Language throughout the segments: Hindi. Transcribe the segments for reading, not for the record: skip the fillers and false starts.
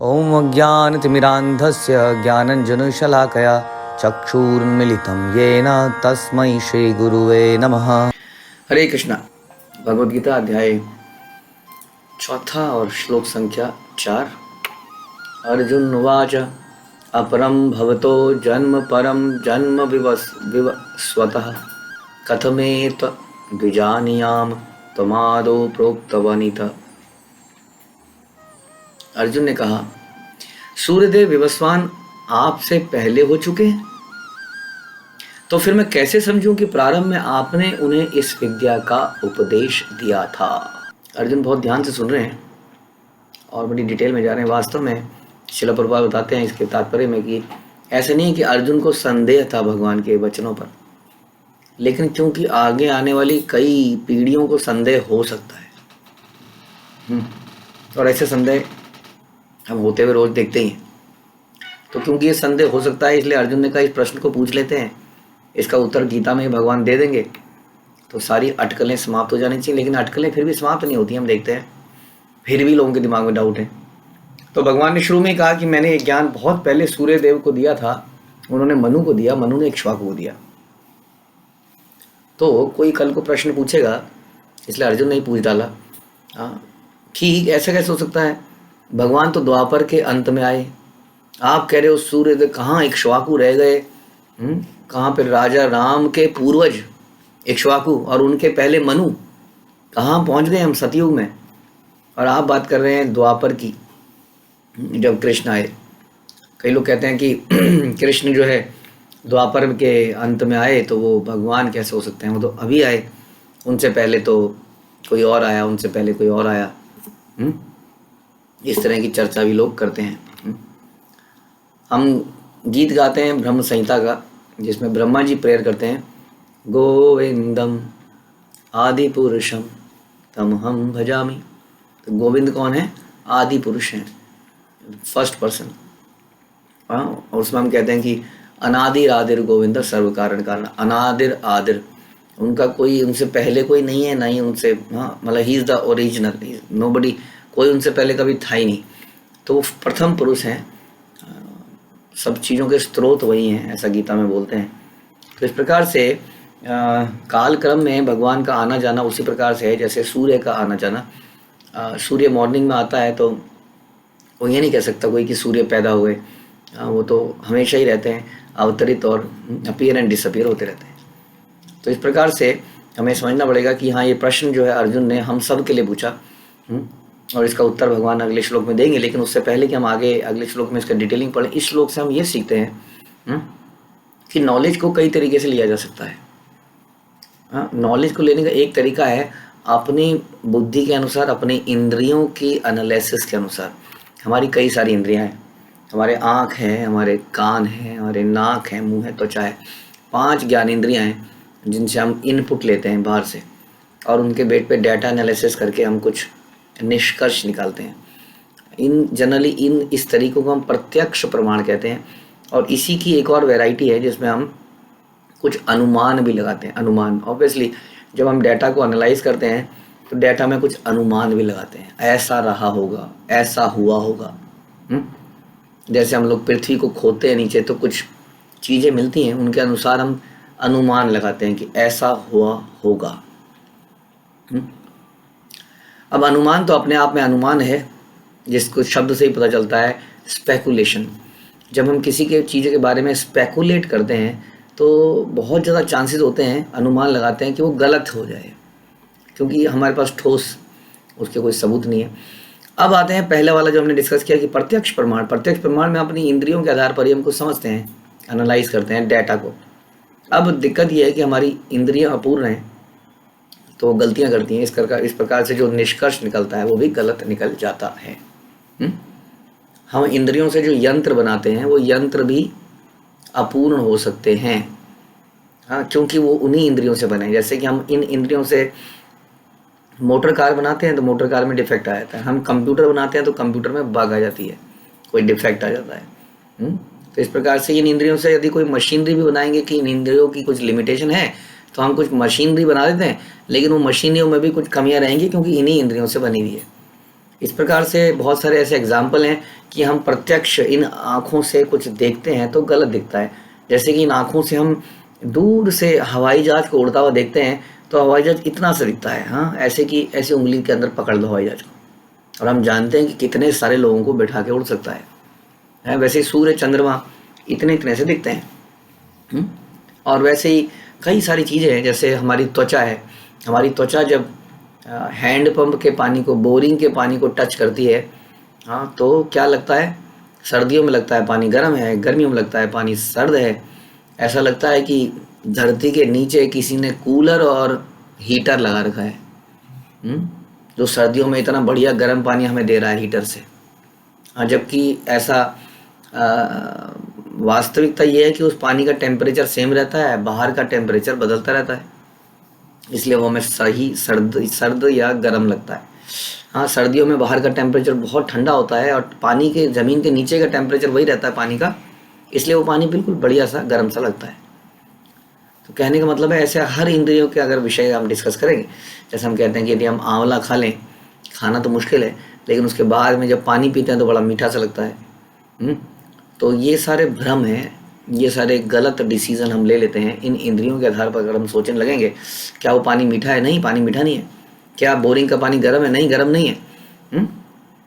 ॐ अज्ञानतिमिरान्धस्य ज्ञानञ्जनशलाकया चक्षुरुन्मीलितं येन तस्मै श्रीगुरुवे नमः। हरे कृष्णा। भगवद गीता अध्याय 4 और श्लोक संख्या 4। अर्जुन उवाच अपरं भवतो जन्म परं जन्म विवस्वतः कथमेत द्विजानीयाम त्वमादौ प्रोक्तवनित। अर्जुन ने कहा, सूर्यदेव विवस्वान आपसे पहले हो चुके हैं, तो फिर मैं कैसे समझूं कि प्रारंभ में आपने उन्हें इस विद्या का उपदेश दिया था। अर्जुन बहुत ध्यान से सुन रहे हैं और बड़ी डिटेल में जा रहे हैं। वास्तव में श्रील प्रभुपाद बताते हैं इसके तात्पर्य में कि ऐसे नहीं कि अर्जुन को संदेह था भगवान के वचनों पर, लेकिन क्योंकि आगे आने वाली कई पीढ़ियों को संदेह हो सकता है और ऐसे संदेह हम होते हुए रोज देखते ही हैं। तो क्योंकि ये संदेह हो सकता है, इसलिए अर्जुन ने कहा इस प्रश्न को पूछ लेते हैं, इसका उत्तर गीता में भगवान दे देंगे तो सारी अटकलें समाप्त हो जानी चाहिए। लेकिन अटकलें फिर भी समाप्त नहीं होती, हम देखते हैं फिर भी लोगों के दिमाग में डाउट है। तो भगवान ने शुरू में कहा कि मैंने ये ज्ञान बहुत पहले सूर्य देव को दिया था, उन्होंने मनु को दिया, मनु ने इक्ष्वाकु को दिया। तो कोई कल को प्रश्न पूछेगा, इसलिए अर्जुन ने ही पूछ डाला कि ऐसा कैसे हो सकता है, भगवान तो द्वापर के अंत में आए, आप कह रहे हो सूर्य देव कहाँ इक्ष्वाकु रह गए, कहाँ पे राजा राम के पूर्वज इक्ष्वाकु और उनके पहले मनु कहाँ पहुँच गए हम सतयुग में, और आप बात कर रहे हैं द्वापर की जब कृष्ण आए। कई लोग कहते हैं कि कृष्ण जो है द्वापर के अंत में आए तो वो भगवान कैसे हो सकते हैं, वो तो अभी आए, उनसे पहले तो कोई और आया, उनसे पहले कोई और आया। इस तरह की चर्चा भी लोग करते हैं। हम गीत गाते हैं ब्रह्म संहिता का, जिसमें ब्रह्मा जी प्रेयर करते हैं, गोविंदम आदि पुरुषम तम हम भजामि। तो गोविंद कौन है? आदि पुरुष हैं, फर्स्ट पर्सन। और उसमें हम कहते हैं कि अनादिर आदिर गोविंद सर्व कारण कारण। अनादिर आदिर, उनका कोई, उनसे पहले कोई नहीं है, ना ही उनसे, मतलब he is the original, nobody, कोई उनसे पहले कभी था ही नहीं। तो वो प्रथम पुरुष हैं, सब चीज़ों के स्रोत वही हैं, ऐसा गीता में बोलते हैं। तो इस प्रकार से काल क्रम में भगवान का आना जाना उसी प्रकार से है जैसे सूर्य का आना जाना। सूर्य मॉर्निंग में आता है तो वो ये नहीं कह सकता कोई कि सूर्य पैदा हुए, वो तो हमेशा ही रहते हैं, अवतरित और अपीयर एंड डिसअपीयर होते रहते हैं। तो इस प्रकार से हमें समझना पड़ेगा कि हाँ, ये प्रश्न जो है अर्जुन ने हम सब के लिए पूछा, और इसका उत्तर भगवान अगले श्लोक में देंगे। लेकिन उससे पहले कि हम आगे अगले श्लोक में इसका डिटेलिंग पढ़ें, इस श्लोक से हम ये सीखते हैं कि नॉलेज को कई तरीके से लिया जा सकता है। नॉलेज को लेने का एक तरीका है अपनी बुद्धि के अनुसार, अपनी इंद्रियों की एनालिसिस के अनुसार। हमारी कई सारी इंद्रियां हैं, हमारे आँख हैं, हमारे कान हैं, हमारे नाक है, मुँह है, त्वचा है। 5 ज्ञानेंद्रियां हैं जिनसे हम इनपुट लेते हैं बाहर से, और उनके बेट पे डाटा एनालिसिस करके हम कुछ निष्कर्ष निकालते हैं। जनरली इस तरीकों को हम प्रत्यक्ष प्रमाण कहते हैं। और इसी की एक और वैरायटी है जिसमें हम कुछ अनुमान भी लगाते हैं। अनुमान, ऑब्वियसली जब हम डाटा को एनालाइज करते हैं तो डाटा में कुछ अनुमान भी लगाते हैं, ऐसा रहा होगा, ऐसा हुआ होगा। जैसे हम लोग पृथ्वी को खोदते हैं नीचे तो कुछ चीज़ें मिलती हैं, उनके अनुसार हम अनुमान लगाते हैं कि ऐसा हुआ होगा। अब अनुमान तो अपने आप में अनुमान है, जिसको शब्द से ही पता चलता है, स्पेकुलेशन। जब हम किसी के चीज़ के बारे में स्पेकुलेट करते हैं तो बहुत ज़्यादा चांसेस होते हैं, अनुमान लगाते हैं कि वो गलत हो जाए, क्योंकि हमारे पास ठोस उसके कोई सबूत नहीं है। अब आते हैं पहला वाला जो हमने डिस्कस किया कि प्रत्यक्ष प्रमाण। प्रत्यक्ष प्रमाण में अपनी इंद्रियों के आधार पर ही हम कुछ समझते हैं, एनालाइज करते हैं डाटा को। अब दिक्कत यह है कि हमारी इंद्रियां अपूर्ण हैं तो गलतियां करती हैं। इस प्रकार से जो निष्कर्ष निकलता है वो भी गलत निकल जाता है। हम इंद्रियों से जो यंत्र बनाते हैं वो यंत्र भी अपूर्ण हो सकते हैं, क्योंकि वो उन्हीं इंद्रियों से बने। जैसे कि हम इन इंद्रियों से मोटर कार बनाते हैं तो मोटर कार में डिफेक्ट आ जाता है, हम कंप्यूटर बनाते हैं तो कंप्यूटर में बग आ जाती है, कोई डिफेक्ट आ जाता है। तो इस प्रकार से इन इंद्रियों से यदि कोई मशीनरी भी बनाएंगे कि इन इंद्रियों की कुछ लिमिटेशन है तो हम कुछ मशीनरी बना देते हैं, लेकिन वो मशीनरियों में भी कुछ कमियां रहेंगी क्योंकि इन्हीं इंद्रियों से बनी हुई है। इस प्रकार से बहुत सारे ऐसे एग्जाम्पल हैं कि हम प्रत्यक्ष इन आँखों से कुछ देखते हैं तो गलत दिखता है। जैसे कि इन आँखों से हम दूर से हवाई जहाज़ को उड़ता हुआ देखते हैं तो हवाई जहाज़ इतना सा दिखता है, हाँ, ऐसे कि ऐसे उँगली के अंदर पकड़ लो हवाई जहाज़ को और हम जानते हैं कि कितने सारे लोगों को बैठा के उड़ सकता है। वैसे ही सूर्य चंद्रमा इतने से दिखते हैं। हुँ? और वैसे ही कई सारी चीज़ें हैं, जैसे हमारी त्वचा है। हमारी त्वचा जब हैंड पंप के पानी को, बोरिंग के पानी को टच करती है, हाँ, तो क्या लगता है? सर्दियों में लगता है पानी गर्म है, गर्मियों में लगता है पानी सर्द है। ऐसा लगता है कि धरती के नीचे किसी ने कूलर और हीटर लगा रखा है। जो सर्दियों में इतना बढ़िया गर्म पानी हमें दे रहा है हीटर से। हाँ, जबकि ऐसा वास्तविकता ये है कि उस पानी का टेम्परेचर सेम रहता है, बाहर का टेम्परेचर बदलता रहता है, इसलिए वो हमें सही सर्द सर्द या गर्म लगता है। हाँ, सर्दियों में बाहर का टेम्परेचर बहुत ठंडा होता है और पानी के ज़मीन के नीचे का टेम्परेचर वही रहता है पानी का, इसलिए वो पानी बिल्कुल बढ़िया सा गर्म सा लगता है। तो कहने का मतलब है ऐसे हर इंद्रियों के अगर विषय हम डिस्कस करेंगे, जैसे हम कहते हैं कि यदि हम आंवला खा लें, खाना तो मुश्किल है लेकिन उसके बाद में जब पानी पीते हैं तो बड़ा मीठा सा लगता है। तो ये सारे भ्रम हैं, ये सारे गलत डिसीजन हम ले लेते हैं इन इंद्रियों के आधार पर। अगर हम सोचने लगेंगे क्या वो पानी मीठा है? नहीं, पानी मीठा नहीं है। क्या बोरिंग का पानी गर्म है? नहीं, गर्म नहीं है। हुँ?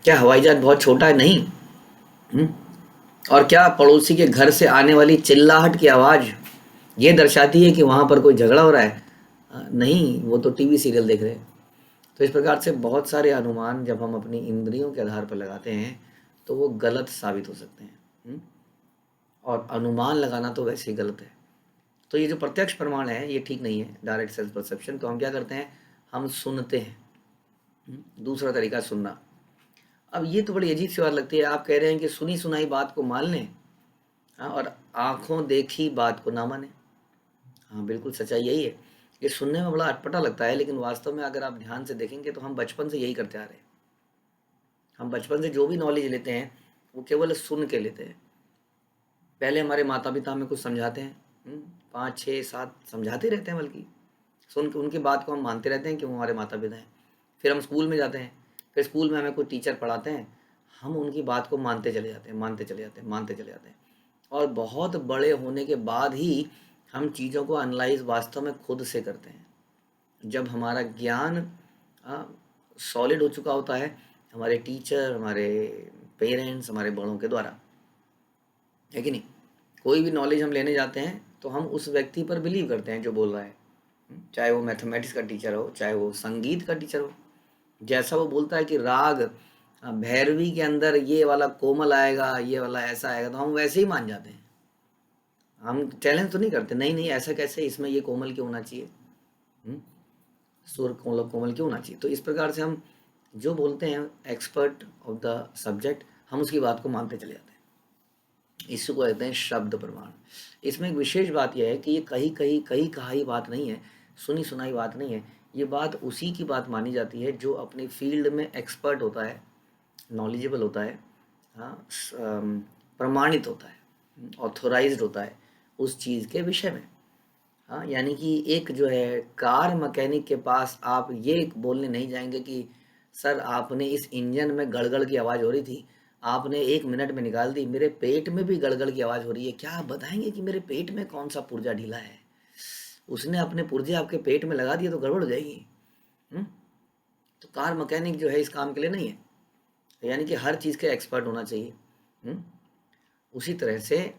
क्या हवाई जहाज बहुत छोटा है? नहीं। हुँ? और क्या पड़ोसी के घर से आने वाली चिल्लाहट की आवाज़ ये दर्शाती है कि वहाँ पर कोई झगड़ा हो रहा है? नहीं, वो तो टीवी सीरियल देख रहे हैं। तो इस प्रकार से बहुत सारे अनुमान जब हम अपनी इंद्रियों के आधार पर लगाते हैं तो वो गलत साबित हो सकते हैं। और अनुमान लगाना तो वैसे ही गलत है। तो ये जो प्रत्यक्ष प्रमाण है ये ठीक नहीं है, डायरेक्ट सेंस परसेप्शन। तो हम क्या करते हैं? हम सुनते हैं। दूसरा तरीका सुनना। अब ये तो बड़ी अजीब सी बात लगती है, आप कह रहे हैं कि सुनी सुनाई बात को मान लें, हाँ, और आंखों देखी बात को ना माने। हाँ, बिल्कुल सच्चाई यही है। ये सुनने में बड़ा अटपटा लगता है लेकिन वास्तव में अगर आप ध्यान से देखेंगे तो हम बचपन से यही करते आ रहे हैं। हम बचपन से जो भी नॉलेज लेते हैं वो केवल सुन के लेते हैं। पहले हमारे माता पिता हमें कुछ समझाते हैं, 5 6 7 समझाते रहते हैं, बल्कि सुन के उनकी बात को हम मानते रहते हैं कि वो हमारे माता पिता हैं। फिर हम स्कूल में जाते हैं, फिर स्कूल में हमें कोई टीचर पढ़ाते हैं, हम उनकी बात को मानते चले जाते हैं, मानते चले जाते हैं, मानते चले जाते हैं। और बहुत बड़े होने के बाद ही हम चीज़ों को एनालाइज वास्तव में खुद से करते हैं, जब हमारा ज्ञान सॉलिड हो चुका होता है हमारे टीचर, हमारे पेरेंट्स, हमारे बड़ों के द्वारा, है कि नहीं? कोई भी नॉलेज हम लेने जाते हैं तो हम उस व्यक्ति पर बिलीव करते हैं जो बोल रहा है, चाहे वो मैथमेटिक्स का टीचर हो, चाहे वो संगीत का टीचर हो। जैसा वो बोलता है कि राग भैरवी के अंदर ये वाला कोमल आएगा, ये वाला ऐसा आएगा, तो हम वैसे ही मान जाते हैं। हम चैलेंज तो नहीं करते, नहीं नहीं ऐसा कैसे, इसमें ये कोमल क्यों होना चाहिए, सुर कोमल कोमल क्यों होना चाहिए। तो इस प्रकार से हम जो बोलते हैं एक्सपर्ट ऑफ द सब्जेक्ट, हम उसकी बात को मानते चले जाते हैं। इसी को कहते हैं शब्द प्रमाण। इसमें एक विशेष बात यह है कि ये कहीं कहाई बात नहीं है, सुनी सुनाई बात नहीं है। ये बात उसी की बात मानी जाती है जो अपनी फील्ड में एक्सपर्ट होता है, नॉलेजेबल होता है, हाँ, प्रमाणित होता है, ऑथोराइज्ड होता है उस चीज़ के विषय में। हाँ, यानी कि एक जो है कार मैकेनिक के पास आप ये बोलने नहीं जाएंगे कि सर आपने इस इंजन में गड़गड़ की आवाज़ हो रही थी, आपने 1 मिनट में निकाल दी, मेरे पेट में भी गड़गड़ की आवाज़ हो रही है, क्या आप बताएंगे कि मेरे पेट में कौन सा पुर्जा ढीला है? उसने अपने पुर्जे आपके पेट में लगा दिए तो गड़बड़ हो जाएगी। तो कार मैकेनिक जो है इस काम के लिए नहीं है, यानी कि हर चीज़ के एक्सपर्ट होना चाहिए। उसी तरह से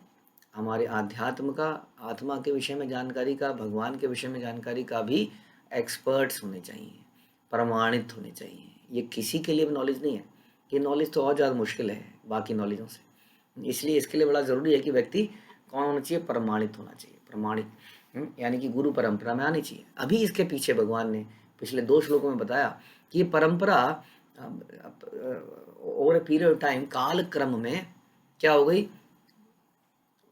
हमारे आध्यात्म का, आत्मा के विषय में जानकारी का, भगवान के विषय में जानकारी का भी एक्सपर्ट्स होने चाहिए, प्रमाणित होने चाहिए। ये किसी के लिए भी नॉलेज नहीं है, ये नॉलेज तो और ज़्यादा मुश्किल है बाकी नॉलेजों से। इसलिए इसके लिए बड़ा ज़रूरी है कि व्यक्ति कौन होना चाहिए? प्रमाणित होना चाहिए, प्रमाणित, यानी कि गुरु परंपरा में आनी चाहिए। अभी इसके पीछे भगवान ने पिछले 2 श्लोकों में बताया कि ये परंपरा over a period of time, काल क्रम में क्या हो गई?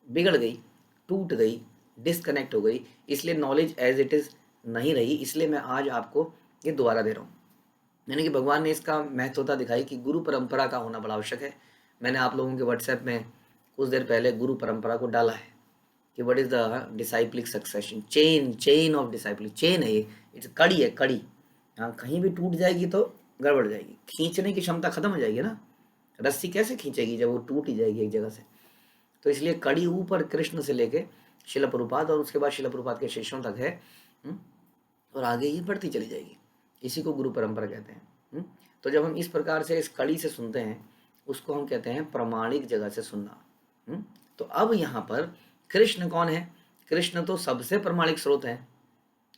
बिगड़ गई, टूट गई, डिस्कनेक्ट हो गई, इसलिए नॉलेज एज इट इज़ नहीं रही। इसलिए मैं आज आपको ये दोबारा दे रहा हूँ। यानी कि भगवान ने इसका महत्वता दिखाई कि गुरु परंपरा का होना बड़ा आवश्यक है। मैंने आप लोगों के व्हाट्सएप में कुछ देर पहले गुरु परंपरा को डाला है कि what is the डिसाइप्लिक succession chain, chain of डिसाइप्लिक, chain है ये, इट्स कड़ी है, कड़ी। हाँ, कहीं भी टूट जाएगी तो गड़बड़ जाएगी, खींचने की क्षमता खत्म हो जाएगी ना। रस्सी कैसे खींचेगी जब वो टूट ही जाएगी एक जगह से। तो इसलिए कड़ी ऊपर कृष्ण से लेके शिला प्रभुपाद और उसके बाद शिला प्रभुपाद के शिष्यों तक है। और आगे ये बढ़ती चली जाएगी। इसी को गुरु परंपरा कहते हैं। तो जब हम इस प्रकार से इस कड़ी से सुनते हैं, उसको हम कहते हैं प्रमाणिक जगह से सुनना। तो अब यहाँ पर कृष्ण कौन है? कृष्ण तो सबसे प्रमाणिक स्रोत है।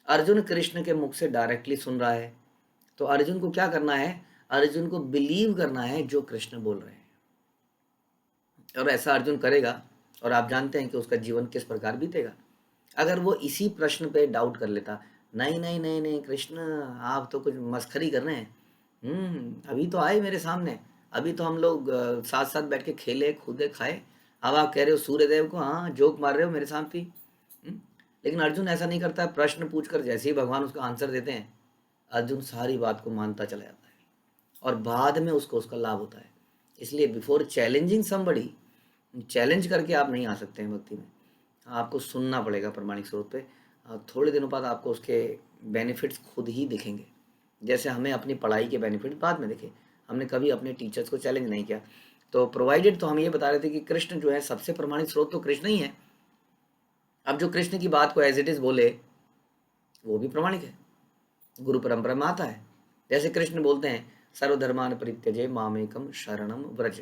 अर्जुन कृष्ण के मुख से डायरेक्टली सुन रहा है, तो अर्जुन को क्या करना है? अर्जुन को बिलीव करना है जो कृष्ण बोल रहे हैं, और ऐसा अर्जुन करेगा और आप जानते हैं कि उसका जीवन किस प्रकार बीतेगा। अगर वो इसी प्रश्न पे डाउट कर लेता, नहीं नहीं नहीं नहीं कृष्ण आप तो कुछ मस्खरी कर रहे हैं, अभी तो आए मेरे सामने, अभी तो हम लोग साथ साथ बैठ के खेले कूदे खाए, अब आप कह रहे हो सूर्यदेव को हाँ जोक मार रहे हो मेरे सामने। लेकिन अर्जुन ऐसा नहीं करता है। प्रश्न पूछकर जैसे ही भगवान उसका आंसर देते हैं, अर्जुन सारी बात को मानता चला जाता है और बाद में उसको उसका लाभ होता है। इसलिए बिफोर चैलेंजिंग समबडी, चैलेंज करके आप नहीं आ सकते हैं भक्ति में। आपको सुनना पड़ेगा प्रमाणिक स्रोत पे। थोड़े दिनों बाद आपको उसके बेनिफिट्स खुद ही दिखेंगे। जैसे हमें अपनी पढ़ाई के बेनिफिट बाद में दिखे, हमने कभी अपने टीचर्स को चैलेंज नहीं किया। तो प्रोवाइडेड, तो हम ये बता रहे थे कि कृष्ण जो है सबसे प्रमाणिक स्रोत तो कृष्ण ही है। अब जो कृष्ण की बात को एज इट इज बोले वो भी प्रमाणिक है, गुरु परंपरा में आता है। जैसे कृष्ण बोलते हैं सर्वधर्मान परित्यजे मामेकम शरणम व्रज,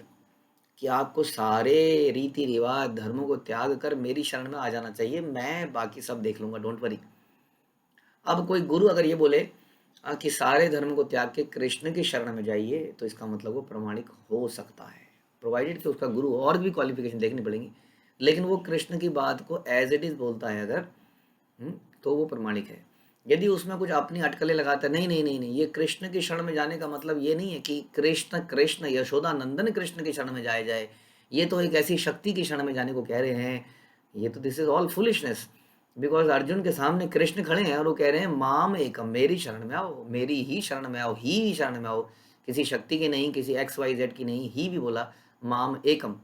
कि आपको सारे रीति रिवाज धर्मों को त्याग कर मेरी शरण में आ जाना चाहिए, मैं बाकी सब देख लूंगा, डोंट वरी। अब कोई गुरु अगर ये बोले कि सारे धर्म को त्याग के कृष्ण की शरण में जाइए, तो इसका मतलब वो प्रमाणिक हो सकता है, प्रोवाइडेड कि उसका गुरु और भी क्वालिफिकेशन देखनी पड़ेंगी। लेकिन वो कृष्ण की बात को एज इट इज बोलता है अगर, तो वो प्रमाणिक है। यदि उसमें कुछ अपनी अटकलें लगाता है, नहीं नहीं नहीं नहीं, ये कृष्ण की शरण में जाने का मतलब ये नहीं है कि कृष्ण कृष्ण यशोदा नंदन कृष्ण की शरण में जाया जाए, ये तो एक ऐसी शक्ति की शरण में जाने को कह रहे हैं, ये तो this is all foolishness. Because Arjun के सामने कृष्ण खड़े हैं और वो कह रहे हैं माम एकम, मेरी शरण में आओ, मेरी ही शरण में आओ, ही शरण में आओ, किसी शक्ति की नहीं, किसी XYZ की नहीं, ही भी बोला माम एकम।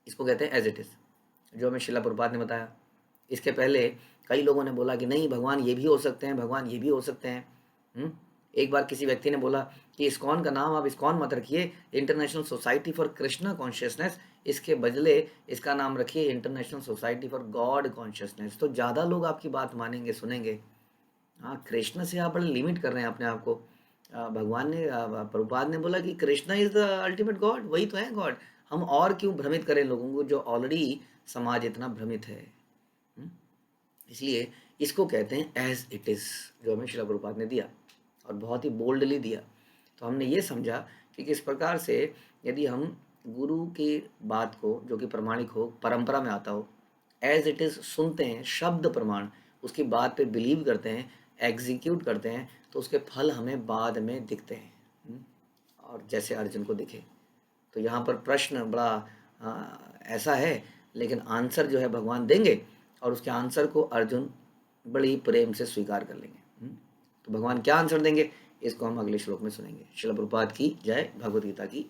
इसको कहते हैं एज इट इज, जो हमें शिला प्रभुपाद ने बताया। इसके पहले कई लोगों ने बोला कि नहीं भगवान ये भी हो सकते हैं, भगवान ये भी हो सकते हैं। एक बार किसी व्यक्ति ने बोला कि इस्कॉन का नाम आप इस्कॉन मत रखिए, international society for Krishna consciousness, इसके बदले इसका नाम रखिए international society for God consciousness, तो ज़्यादा लोग आपकी बात मानेंगे, सुनेंगे। हाँ, कृष्ण से आप बड़े लिमिट कर रहे हैं अपने आप को। भगवान ने, प्रभुपाद ने बोला कि Krishna is the ultimate God, वही तो है गॉड। हम और क्यों भ्रमित करें लोगों को, जो ऑलरेडी समाज इतना भ्रमित है। इसलिए इसको कहते हैं एज इट इज़, जो हमें शिला प्रभुपाद ने दिया और बहुत ही बोल्डली दिया। तो हमने ये समझा कि किस प्रकार से यदि हम गुरु की बात को, जो कि प्रमाणिक हो, परंपरा में आता हो, एज इट इज़ सुनते हैं, शब्द प्रमाण, उसकी बात पे बिलीव करते हैं, एग्जीक्यूट करते हैं, तो उसके फल हमें बाद में दिखते हैं। और जैसे अर्जुन को दिखे। तो यहाँ पर प्रश्न बड़ा ऐसा है, लेकिन आंसर जो है भगवान देंगे और उसके आंसर को अर्जुन बड़ी प्रेम से स्वीकार कर लेंगे। तो भगवान क्या आंसर देंगे, इसको हम अगले श्लोक में सुनेंगे। श्रील प्रभुपाद की जय, भगवद गीता की